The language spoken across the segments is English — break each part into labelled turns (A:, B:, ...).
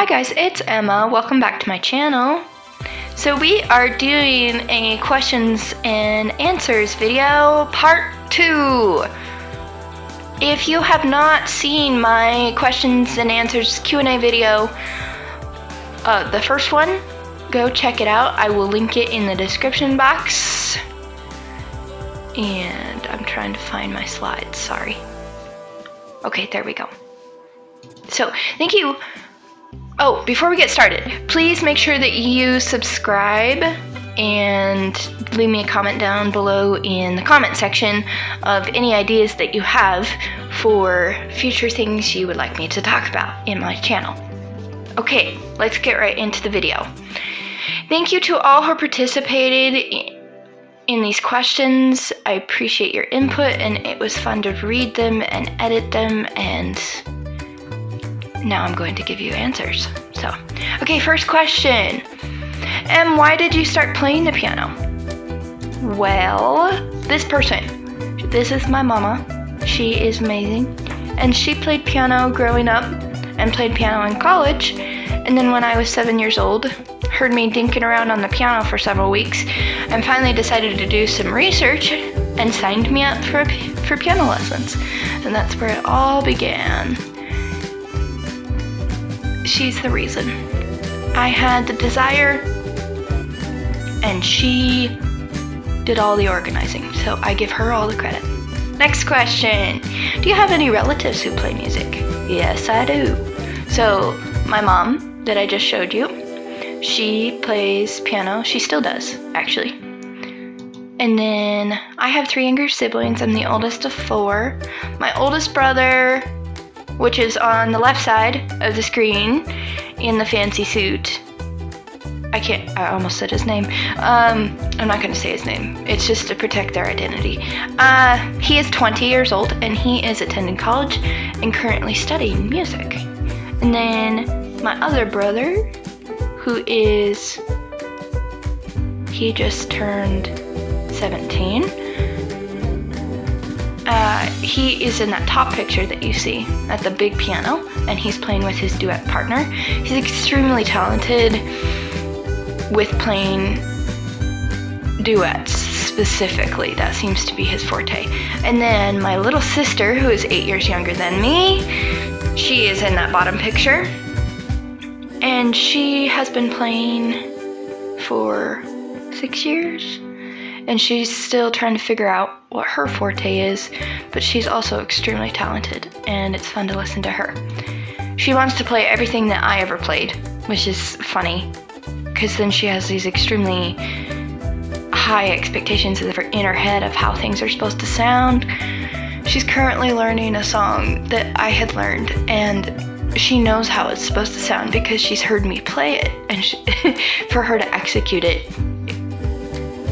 A: Hi guys, it's Emma. Welcome back to my channel. So we are doing a questions and answers video part 2. If you have not seen my questions and answers Q&A video, the first one, go check it out. I will link it in the description box. And I'm trying to find my slides, sorry. Okay, there we go. So, thank you. Oh, before we get started, please make sure that you subscribe and leave me a comment down below in the comment section of any ideas that you have for future things you would like me to talk about in my channel. Okay, let's get right into the video. Thank you to all who participated in these questions. I appreciate your input, and it was fun to read them and edit them, and now I'm going to give you answers. So, okay, first question. Why did you start playing the piano? Well, this is my mama. She is amazing. And she played piano growing up and played piano in college. And then when I was 7 years old, heard me dinking around on the piano for several weeks and finally decided to do some research and signed me up for piano lessons. And that's where it all began. She's the reason. I had the desire, and she did all the organizing, so I give her all the credit. Next question. Do you have any relatives who play music? Yes, I do. So, my mom, that I just showed you, she plays piano. She still does, actually. And then I have 3 younger siblings. I'm the oldest of 4. My oldest brother, which is on the left side of the screen in the fancy suit. I almost said his name. I'm not going to say his name. It's just to protect their identity. He is 20 years old, and he is attending college and currently studying music. And then my other brother, he just turned 17. He is in that top picture that you see at the big piano, and he's playing with his duet partner. He's extremely talented with playing duets specifically. That seems to be his forte. And then my little sister, who is 8 years younger than me, she is in that bottom picture, and she has been playing for 6 years. And she's still trying to figure out what her forte is, but she's also extremely talented, and it's fun to listen to her. She wants to play everything that I ever played, which is funny, because then she has these extremely high expectations in her head of how things are supposed to sound. She's currently learning a song that I had learned, and she knows how it's supposed to sound because she's heard me play it, and for her to execute it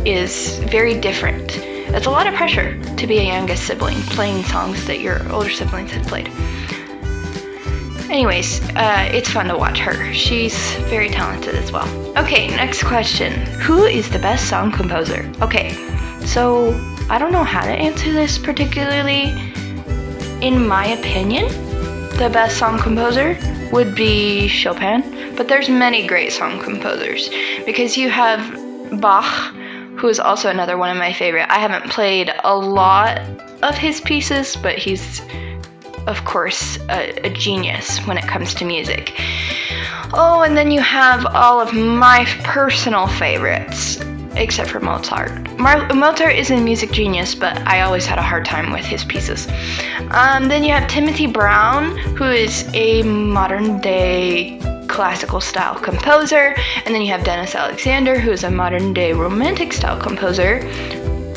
A: is very different. It's a lot of pressure to be a youngest sibling playing songs that your older siblings have played. Anyways, it's fun to watch her. She's very talented as well. Okay, next question. Who is the best song composer? Okay, so I don't know how to answer this particularly. In my opinion, the best song composer would be Chopin, but there's many great song composers because you have Bach, who is also another one of my favorite. I haven't played a lot of his pieces, but he's, of course, a genius when it comes to music. Oh, and then you have all of my personal favorites, except for Mozart. Mozart is a music genius, but I always had a hard time with his pieces. Then you have Timothy Brown, who is a modern-day classical style composer, and then you have Dennis Alexander, who is a modern day romantic style composer.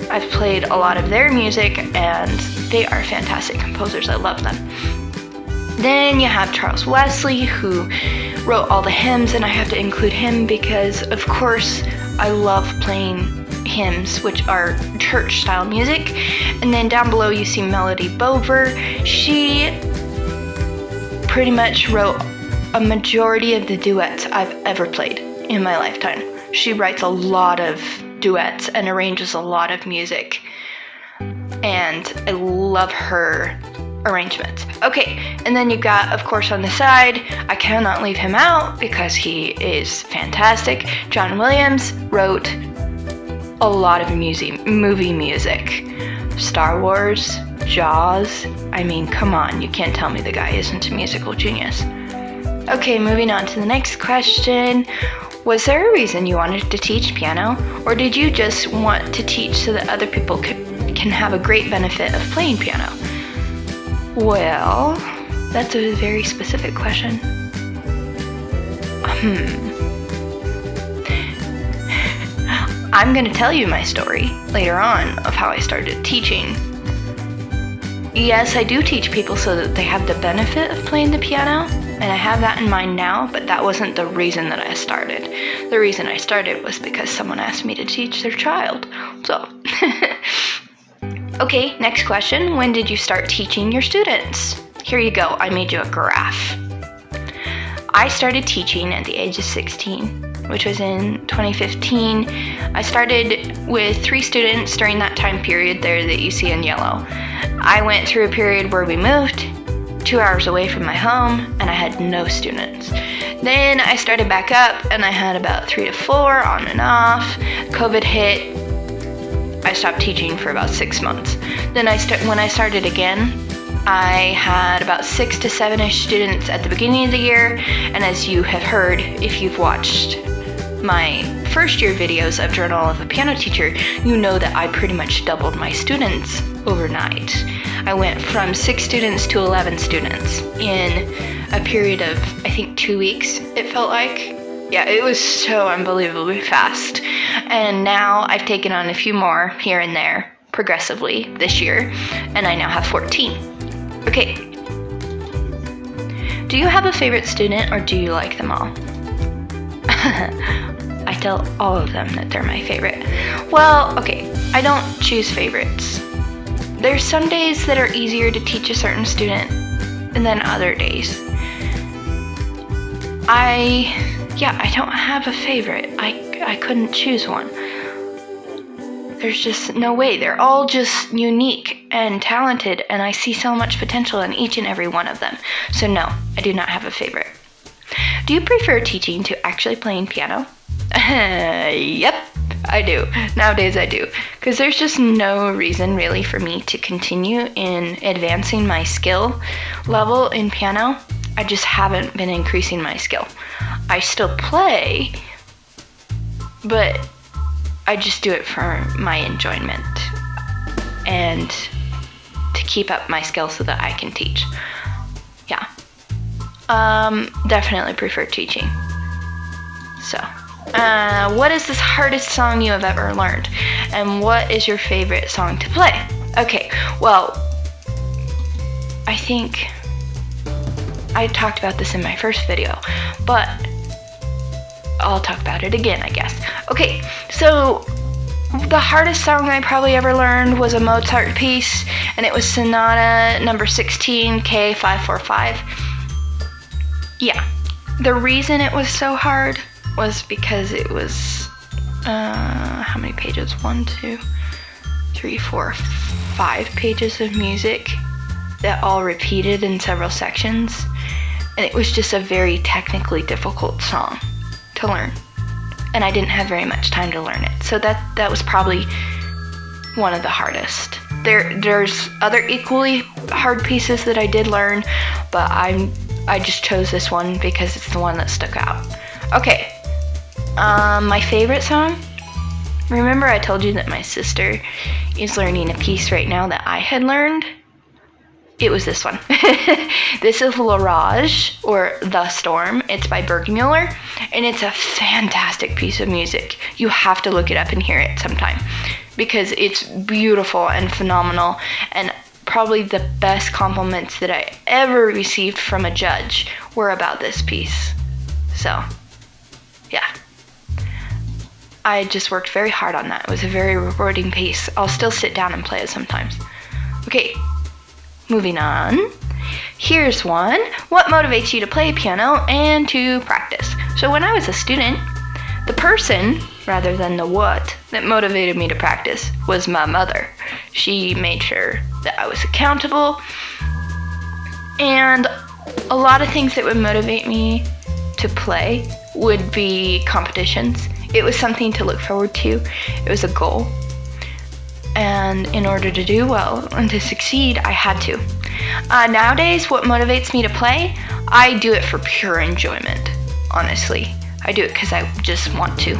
A: I've played a lot of their music, and they are fantastic composers. I love them. Then you have Charles Wesley, who wrote all the hymns, and I have to include him because, of course, I love playing hymns, which are church style music. And then down below you see Melody Bover. She pretty much wrote a majority of the duets I've ever played in my lifetime. She writes a lot of duets and arranges a lot of music, and I love her arrangements. Okay, and then you got, of course, on the side, I cannot leave him out because he is fantastic. John Williams wrote a lot of movie music. Star Wars, Jaws. I mean, come on, you can't tell me the guy isn't a musical genius. Okay, moving on to the next question. Was there a reason you wanted to teach piano, or did you just want to teach so that other people can have a great benefit of playing piano? Well, that's a very specific question. I'm going to tell you my story later on of how I started teaching. Yes, I do teach people so that they have the benefit of playing the piano, and I have that in mind now, but that wasn't the reason that I started. The reason I started was because someone asked me to teach their child. So, okay, next question. When did you start teaching your students? Here you go, I made you a graph. I started teaching at the age of 16. Which was in 2015. I started with 3 students during that time period there that you see in yellow. I went through a period where we moved 2 hours away from my home and I had no students. Then I started back up and I had about 3 to 4 on and off. COVID hit. I stopped teaching for about 6 months. Then when I started again, I had about 6 to 7-ish students at the beginning of the year, and as you have heard, if you've watched my first year videos of Journal of a Piano Teacher, you know that I pretty much doubled my students overnight. I went from 6 students to 11 students in a period of, I think, 2 weeks, it felt like. Yeah, it was so unbelievably fast. And now I've taken on a few more here and there progressively this year, and I now have 14. Okay. Do you have a favorite student, or do you like them all? I tell all of them that they're my favorite. Well, okay, I don't choose favorites. There's some days that are easier to teach a certain student than other days. I don't have a favorite. I couldn't choose one. There's just no way. They're all just unique and talented, and I see so much potential in each and every one of them. So no, I do not have a favorite. Do you prefer teaching to actually playing piano? Yep, I do. Nowadays I do. Because there's just no reason really for me to continue in advancing my skill level in piano. I just haven't been increasing my skill. I still play, but I just do it for my enjoyment and to keep up my skill so that I can teach. Yeah. Definitely prefer teaching. So, what is the hardest song you have ever learned? And what is your favorite song to play? Okay, well, I think I talked about this in my first video, but I'll talk about it again, I guess. Okay, so the hardest song I probably ever learned was a Mozart piece, and it was Sonata number 16, K545. Yeah, the reason it was so hard was because it was, how many pages? 1, 2, 3, 4, 5 pages of music that all repeated in several sections, and it was just a very technically difficult song to learn, and I didn't have very much time to learn it, so that was probably one of the hardest. There's other equally hard pieces that I did learn, but I just chose this one because it's the one that stuck out. Okay, my favorite song? Remember I told you that my sister is learning a piece right now that I had learned? It was this one. This is L'Orage, or The Storm. It's by Burgmüller, and it's a fantastic piece of music. You have to look it up and hear it sometime, because it's beautiful and phenomenal, and probably the best compliments that I ever received from a judge were about this piece. So, yeah. I just worked very hard on that. It was a very rewarding piece. I'll still sit down and play it sometimes. Okay. Moving on, here's one. What motivates you to play piano and to practice? So when I was a student, the person, rather than the what, that motivated me to practice was my mother. She made sure that I was accountable, And a lot of things that would motivate me to play would be competitions. It was something to look forward to. It was a goal. And in order to do well and to succeed, I had to. Nowadays, what motivates me to play, I do it for pure enjoyment, honestly. I do it because I just want to.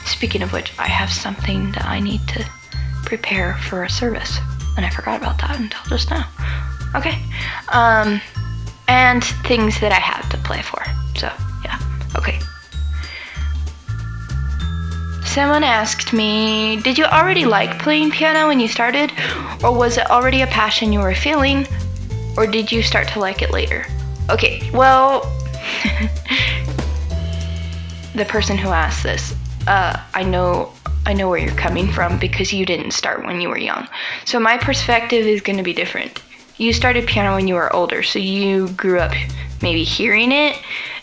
A: Speaking of which, I have something that I need to prepare for a service, and I forgot about that until just now. Okay. And things that I had to play for. So, yeah. Okay. Someone asked me, did you already like playing piano when you started? Or was it already a passion you were feeling? Or did you start to like it later? Okay, well, the person who asked this, I know where you're coming from because you didn't start when you were young. So my perspective is going to be different. You started piano when you were older, so you grew up maybe hearing it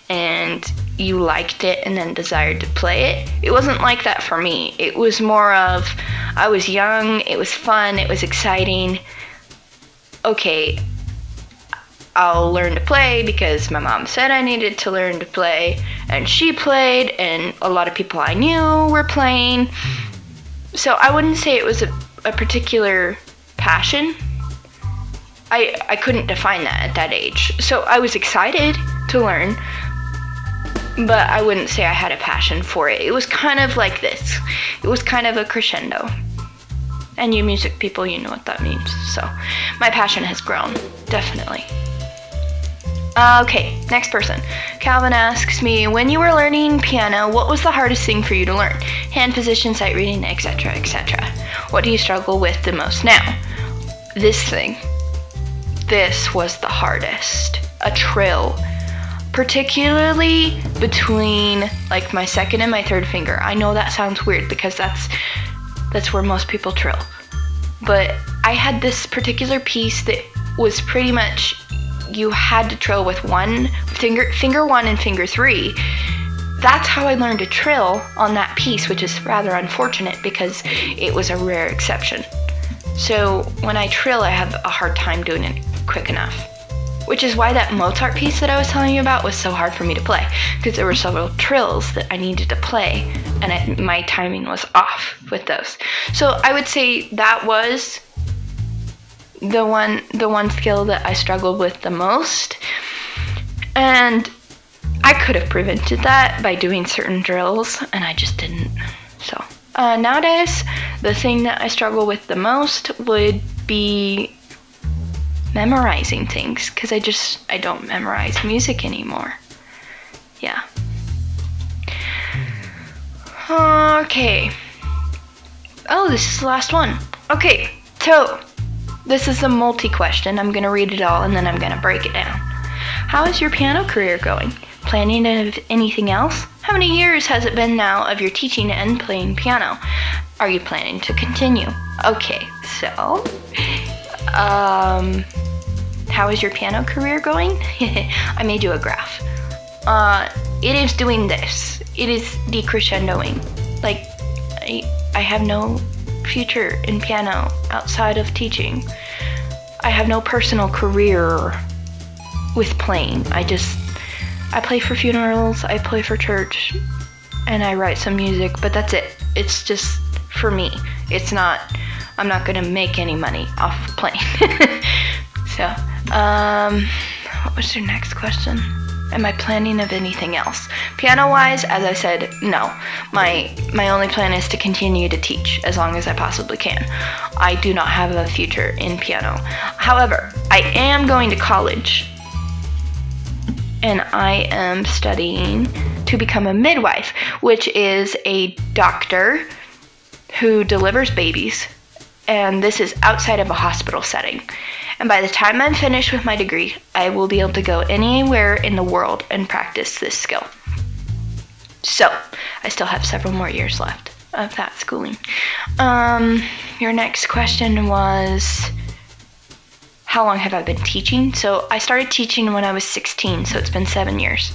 A: and you liked it and then desired to play it. It wasn't like that for me. It was more of, I was young, it was fun, it was exciting. Okay, I'll learn to play because my mom said I needed to learn to play, and she played, and a lot of people I knew were playing. So I wouldn't say it was a particular passion. I couldn't define that at that age. So I was excited to learn, but I wouldn't say I had a passion for it. It was kind of like this. It was kind of a crescendo. And you music people, you know what that means. So my passion has grown, definitely. Okay, next person. Calvin asks me, when you were learning piano, what was the hardest thing for you to learn? Hand position, sight reading, etc., etc. What do you struggle with the most now? This thing. This was the hardest. A trill. Particularly between like my second and my third finger. I know that sounds weird because that's where most people trill. But I had this particular piece that was pretty much you had to trill with one finger one and finger three. That's how I learned to trill on that piece, which is rather unfortunate because it was a rare exception. So when I trill, I have a hard time doing it quick enough. Which is why that Mozart piece that I was telling you about was so hard for me to play, because there were several trills that I needed to play, and my timing was off with those. So I would say that was the one skill that I struggled with the most, and I could have prevented that by doing certain drills, and I just didn't. So nowadays, the thing that I struggle with the most would be memorizing things, because I don't memorize music anymore. Yeah. Okay. Oh, this is the last one. Okay, so this is a multi-question. I'm going to read it all and then I'm going to break it down. How is your piano career going? Planning anything else? How many years has it been now of your teaching and playing piano? Are you planning to continue? Okay, so how is your piano career going? I made you a graph. It is doing this. It is decrescendoing. Like, I have no future in piano outside of teaching. I have no personal career with playing. I play for funerals, I play for church, and I write some music, but that's it. It's just for me. I'm not gonna make any money off of playing. So, what was your next question? Am I planning of anything else? Piano-wise, as I said, no. My only plan is to continue to teach as long as I possibly can. I do not have a future in piano. However, I am going to college, and I am studying to become a midwife, which is a doctor who delivers babies, and this is outside of a hospital setting. And by the time I'm finished with my degree, I will be able to go anywhere in the world and practice this skill. So, I still have several more years left of that schooling. Your next question was, how long have I been teaching? So, I started teaching when I was 16, so it's been 7 years.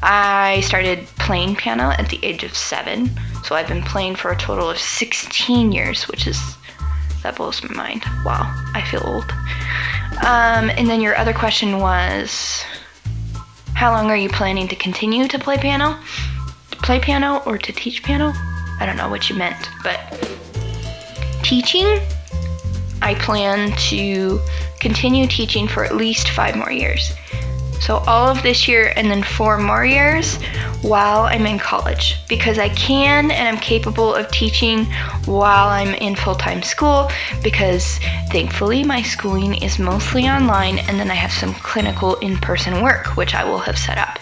A: I started playing piano at the age of 7, so I've been playing for a total of 16 years, which is That blows my mind. Wow, I feel old. And then your other question was, how long are you planning to continue to play piano? To play piano or to teach piano? I don't know what you meant, but teaching, I plan to continue teaching for at least 5 more years. So all of this year and then 4 more years while I'm in college, because I can and I'm capable of teaching while I'm in full-time school, because thankfully my schooling is mostly online, and then I have some clinical in-person work which I will have set up.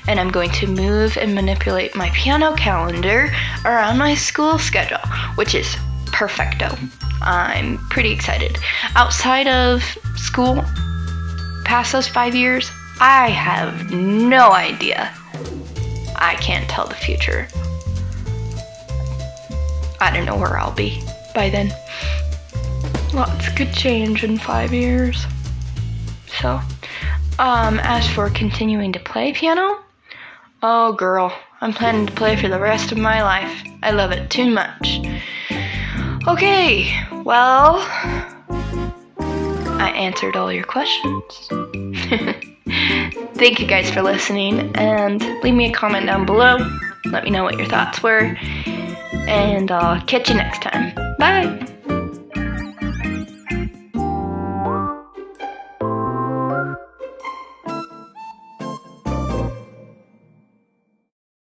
A: And I'm going to move and manipulate my piano calendar around my school schedule, which is perfecto. I'm pretty excited. Outside of school, past those 5 years, I have no idea. I can't tell the future. I don't know where I'll be by then. Lots could change in 5 years. So, as for continuing to play piano, oh girl, I'm planning to play for the rest of my life. I love it too much. Okay, well, I answered all your questions. Thank you guys for listening, and leave me a comment down below. Let me know what your thoughts were, and I'll catch you next time. Bye!